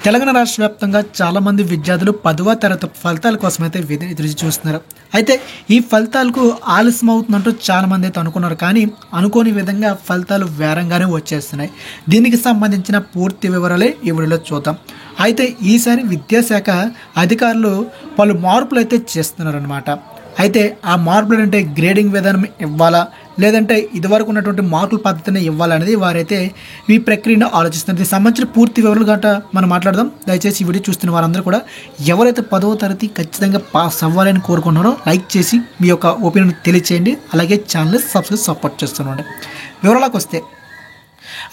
తెలంగాణ రాష్ట్ర వ్యాప్తంగా చాలామంది విద్యార్థులు 10వ తరగతి ఫలితాల కోసమైతే ఎదురు చూస్తున్నారు. అయితే ఈ ఫలితాలకు ఆలస్యం అవుతుందంటూ చాలామంది అయితే అనుకున్నారు. కానీ అనుకోని విధంగా ఫలితాలు వేరంగానే వచ్చేస్తున్నాయి. దీనికి సంబంధించిన పూర్తి వివరాలే ఈ వీడియోలో చూద్దాం. అయితే ఈసారి విద్యాశాఖ అధికారులు పలు మార్పులు అయితే చేస్తున్నారన్నమాట. అయితే ఆ మార్పులు అంటే గ్రేడింగ్ విధానం ఇవ్వాలా, లేదంటే ఇదివరకు ఉన్నటువంటి మార్కుల పద్ధతిని ఇవ్వాలనేది వారైతే ఈ ప్రక్రియను ఆలోచిస్తున్నారు. దీనికి సంబంధించిన పూర్తి వివరాలు గట్ట మనం మాట్లాడదాం. దయచేసి ఈ వీడియో చూస్తున్న వారందరూ కూడా ఎవరైతే 10వ తరగతి ఖచ్చితంగా పాస్ అవ్వాలని కోరుకుంటున్నారో లైక్ చేసి మీ యొక్క ఒపీనియన్ తెలియచేయండి. అలాగే ఛానల్ సపోర్ట్ చేస్తున్నాండి. వివరాలకు వస్తే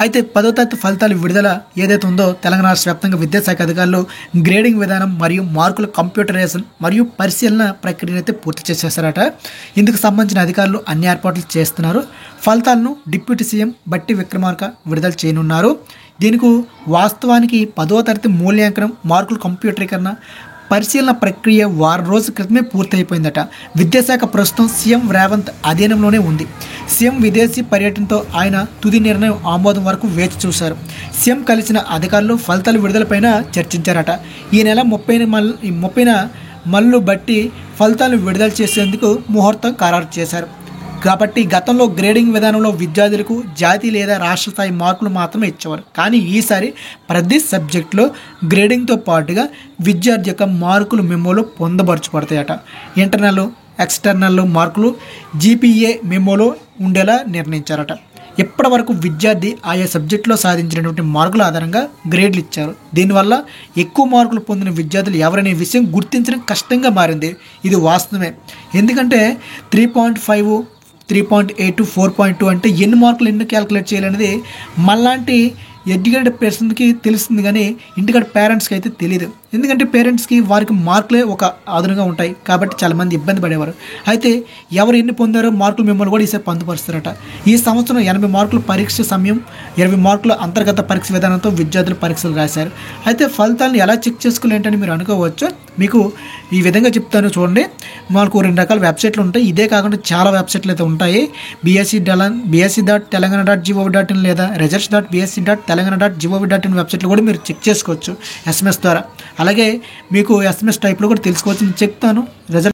అయితే 10వ తరగతి ఫలితాలు విడుదల ఏదైతే ఉందో తెలంగాణ రాష్ట్ర వ్యాప్తంగా విద్యాశాఖ అధికారులు గ్రేడింగ్ విధానం మరియు మార్కుల కంప్యూటరైజేషన్ మరియు పరిశీలన ప్రక్రియను అయితే పూర్తి చేసేసారట. ఇందుకు సంబంధించిన అధికారులు అన్ని ఏర్పాట్లు చేస్తున్నారు. ఫలితాలను డిప్యూటీ సీఎం బట్టి విక్రమార్క విడుదల చేయనున్నారు. దీనికి వాస్తవానికి 10వ తరగతి మూల్యాంకనం, మార్కుల కంప్యూటరీకరణ, పరిశీలన ప్రక్రియ వారం రోజుల క్రితమే పూర్తయిపోయిందట. విద్యాశాఖ ప్రస్తుతం సీఎం రేవంత్ అధీనంలోనే ఉంది. సీఎం విదేశీ పర్యటనతో ఆయన తుది నిర్ణయం ఆమోదం వరకు వేచి చూశారు. సీఎం కలిసిన అధికారులు ఫలితాల విడుదలపైన చర్చించారట. ఈ నెల 30న మల్లు బట్టి ఫలితాలు విడుదల చేసేందుకు ముహూర్తం ఖరారు చేశారు. కాబట్టి గతంలో గ్రేడింగ్ విధానంలో విద్యార్థులకు జాతీయ లేదా రాష్ట్ర స్థాయి మార్కులు మాత్రమే ఇచ్చేవారు. కానీ ఈసారి ప్రతి సబ్జెక్టులో గ్రేడింగ్తో పాటుగా విద్యార్థి యొక్క మార్కులు మెమోలో పొందపరచబడతాయట. ఇంటర్నల్, ఎక్స్టర్నల్ మార్కులు జీపీఏ మెమోలో ఉండేలా నిర్ణయించారట. ఇప్పటి వరకు విద్యార్థి ఆయా సబ్జెక్టులో సాధించినటువంటి మార్కుల ఆధారంగా గ్రేడ్లు ఇచ్చారు. దీనివల్ల ఎక్కువ మార్కులు పొందిన విద్యార్థులు ఎవరనే విషయం గుర్తించడం కష్టంగా మారింది. ఇది వాస్తవమే. ఎందుకంటే 3.5, 3.8, 4.2 అంటే ఎన్ని మార్కులు ఎన్ని క్యాలిక్యులేట్ చేయాలనేది మనలాంటి ఎడ్యుకేటెడ్ పర్సన్కి తెలుస్తుంది, కానీ ఇంటికాడ పేరెంట్స్కి అయితే తెలియదు. ఎందుకంటే పేరెంట్స్కి వారికి మార్కులే ఒక ఆధునంగా ఉంటాయి కాబట్టి చాలామంది ఇబ్బంది పడేవారు. అయితే ఎవరు ఎన్ని పొందారో మార్కులు మిమ్మల్ని కూడా ఈసారి పొందుపరుస్తారట. ఈ సంవత్సరం 80 మార్కుల పరీక్ష సమయం, 20 మార్కుల అంతర్గత పరీక్ష విధానంతో విద్యార్థులు పరీక్షలు రాశారు. అయితే ఫలితాలను ఎలా చెక్ చేసుకోవాలి ఏంటని మీరు అనుకోవచ్చు. మీకు ఈ విధంగా చెప్తాను చూడండి. మనకు 2 రకాల వెబ్సైట్లు ఉంటాయి. ఇదే కాకుండా చాలా వెబ్సైట్లు అయితే ఉంటాయి. bsc.telangan.gov.in లేదా results.bsc.telangan.gov.in వెబ్సైట్లో కూడా మీరు చెక్ చేసుకోవచ్చు SMS ద్వారా. అలాగే మీకు SMS టైప్లో కూడా తెలుసుకోవచ్చు. నేను చెప్తాను. రిజల్ట్